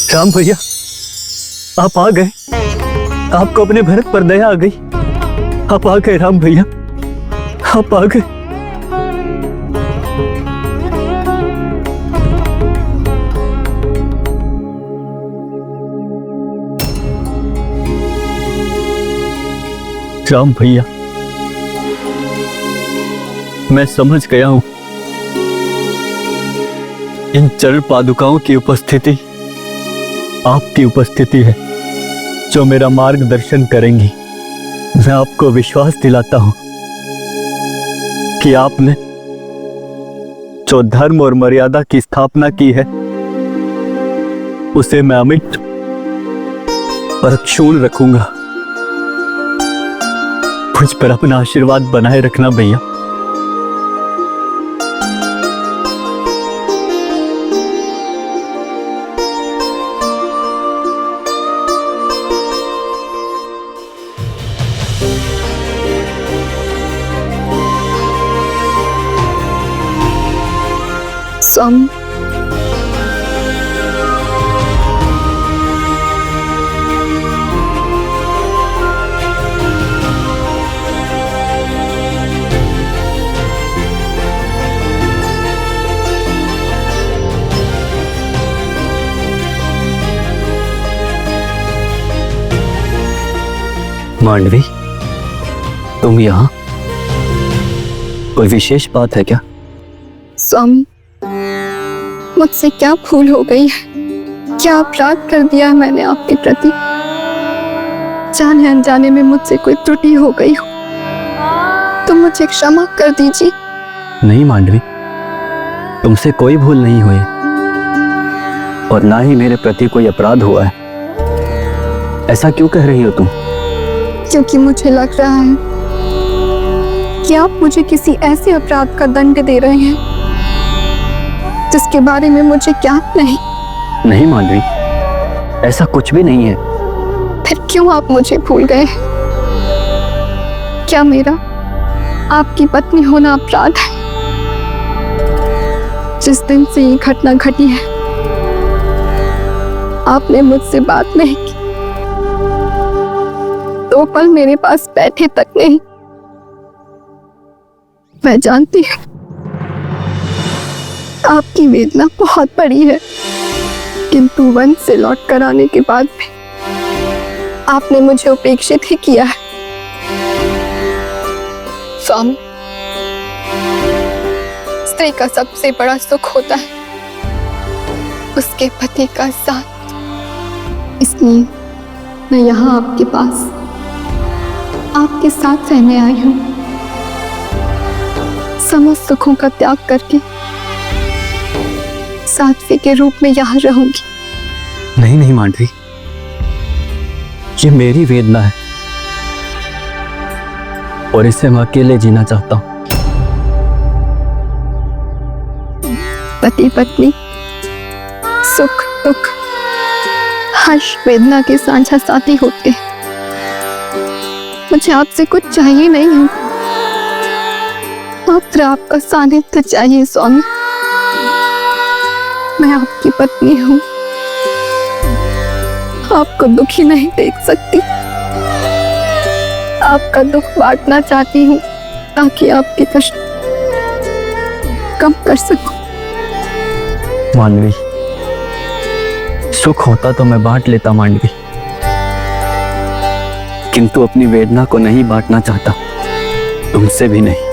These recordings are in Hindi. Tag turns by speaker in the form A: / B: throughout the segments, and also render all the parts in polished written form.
A: राम भैया, आप आ गए। आपको अपने भरत पर दया आ गई। आप आ गए राम भैया, आप आ गए। राम भैया, मैं समझ गया हूं इन चरण पादुकाओं की उपस्थिति आपकी उपस्थिति है जो मेरा मार्गदर्शन करेंगी। मैं आपको विश्वास दिलाता हूं कि आपने जो धर्म और मर्यादा की स्थापना की है उसे मैं अमिट और अक्षुण्ण रखूंगा। मुझ पर अपना आशीर्वाद बनाए रखना भैया।
B: स्वामी,
A: मांडवी, तुम यहाँ? कोई विशेष बात है क्या?
B: स्वामी, मुझसे क्या भूल हो गई है? क्या अपराध कर दिया है मैंने आपके प्रति? जाने अनजाने में मुझसे कोई त्रुटि हो गई हो तो मुझे क्षमा कर दीजिए।
A: नहीं मांडवी, तुमसे कोई भूल नहीं हुई और ना ही मेरे प्रति कोई अपराध हुआ है। ऐसा क्यों कह रही हो तुम?
B: क्योंकि मुझे लग रहा है कि आप मुझे किसी ऐसे अपराध का दंड दे रहे हैं जिसके बारे में मुझे ज्ञात नहीं।
A: नहीं मांडवी, ऐसा कुछ भी नहीं है।
B: फिर क्यों आप मुझे भूल गए? क्या मेरा आपकी पत्नी होना अपराध है? जिस दिन से ये घटना घटी है आपने मुझसे बात नहीं की, 2 पल मेरे पास बैठे तक नहीं। मैं जानती हूँ आपकी वेदना बहुत बड़ी है, किंतु वन से लौट कर आने के बाद भी आपने मुझे उपेक्षित ही किया है। स्वामी, स्त्री का सबसे बड़ा सुख होता है उसके पति का साथ। इसलिए मैं यहाँ आपके पास आपके साथ रहने आई हूँ। समस्त सुखों का त्याग करके साध्वी के रूप में यहाँ रहूंगी।
A: नहीं नहीं मांडवी, ये मेरी वेदना है और इसे मैं अकेले जीना चाहता हूं।
B: पति पत्नी सुख दुख हर्ष वेदना के साझा साथी होते हैं। मुझे आपसे कुछ चाहिए नहीं है, मात्र आपका सानिध्य चाहिए। स्वामी, मैं आपकी पत्नी हूँ, आपको दुखी नहीं देख सकती। आपका दुख बांटना चाहती हूँ ताकि आपके कष्ट कम कर सकूं।
A: मांडवी, सुख होता तो मैं बांट लेता मांडवी, किंतु अपनी वेदना को नहीं बांटना चाहता, तुमसे भी नहीं।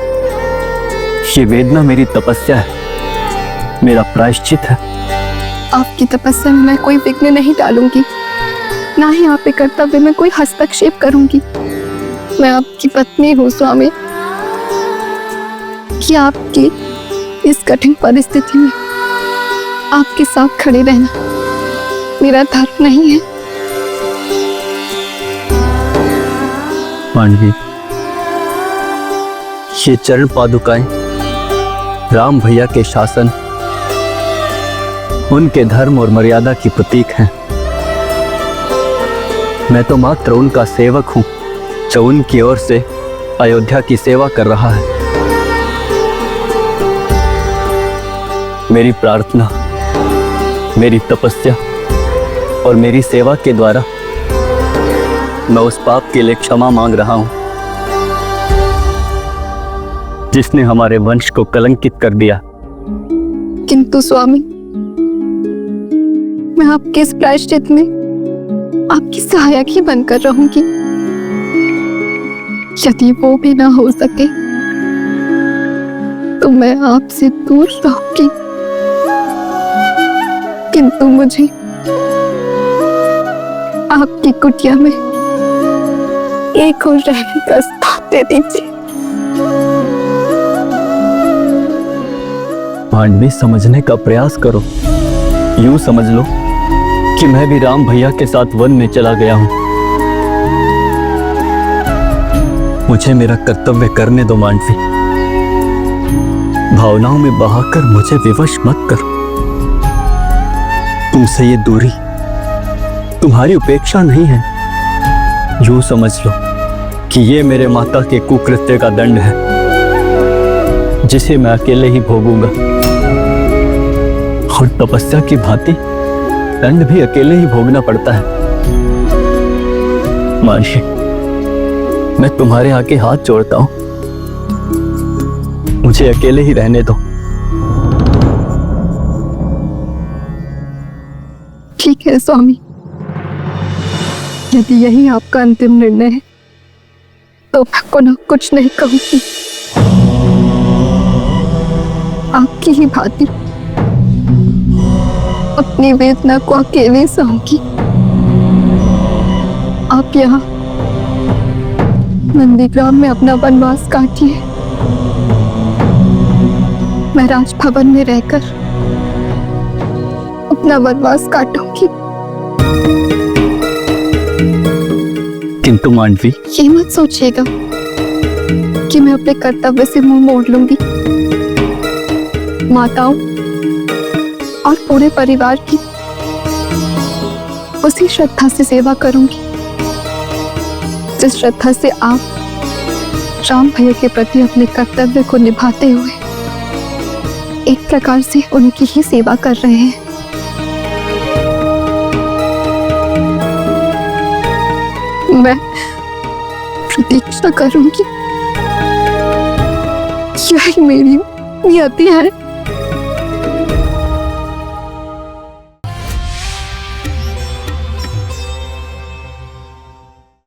A: ये वेदना मेरी तपस्या है, मेरा प्रायश्चित है।
B: आपकी तपस्या में मैं कोई विघ्न नहीं डालूंगी, ना ही आपके कर्तव्य में कोई हस्तक्षेप करूंगी। मैं आपकी पत्नी हूँ स्वामी, कि आपकी इस कठिन परिस्थिति में आपके साथ खड़े रहना मेरा धर्म नहीं है।
A: मांडवी, ये चरण पादुकाएं राम भैया के शासन, उनके धर्म और मर्यादा की प्रतीक हैं। मैं तो मात्र उनका सेवक हूं जो उनकी ओर से अयोध्या की सेवा कर रहा है। मेरी प्रार्थना, मेरी तपस्या और मेरी सेवा के द्वारा मैं उस पाप के लिए क्षमा मांग रहा हूं जिसने हमारे वंश को कलंकित कर दिया।
B: किंतु स्वामी, मैं आपके इस प्रायश्चित में आपकी सहायक ही बनकर रहूंगी। यदि वो भी ना हो सके तो मैं आपसे दूर रहूंगी, किंतु मुझे आपकी कुटिया में एक और रहने का स्थान दे दीजिए।
A: मांडवी, समझने का प्रयास करो। यूं समझ लो कि मैं भी राम भैया के साथ वन में चला गया हूं। मुझे मेरा कर्तव्य करने दो मांडवी। भावनाओं में बहाकर मुझे विवश मत करो। तुमसे ये दूरी तुम्हारी उपेक्षा नहीं है। यूं समझ लो कि ये मेरे माता के कुकृत्य का दंड है जिसे मैं अकेले ही भोगूंगा। और तपस्या की भांति दंड भी अकेले ही भोगना पड़ता है। मानसी, मैं तुम्हारे आगे हाथ जोड़ता हूं, मुझे अकेले ही रहने दो।
B: ठीक है स्वामी, यदि यही आपका अंतिम निर्णय है तो मैं पुनः कुछ नहीं कहूंगी। आपकी ही भांति अपनी वेदना को अकेले सहूंगी। आप यहाँ नंदीग्राम में अपना वनवास काटिए, मैं राजभवन में रहकर अपना वनवास काटूंगी।
A: किंतु मांडवी,
B: ये मत सोचिएगा कि मैं अपने कर्तव्य से मुंह मोड़ लूंगी। माताओं और पूरे परिवार की उसी श्रद्धा से सेवा करूंगी जिस श्रद्धा से आप राम भैया के प्रति अपने कर्तव्य को निभाते हुए एक प्रकार से उनकी ही सेवा कर रहे हैं। मैं प्रतीक्षा करूंगी, यही मेरी नियति है।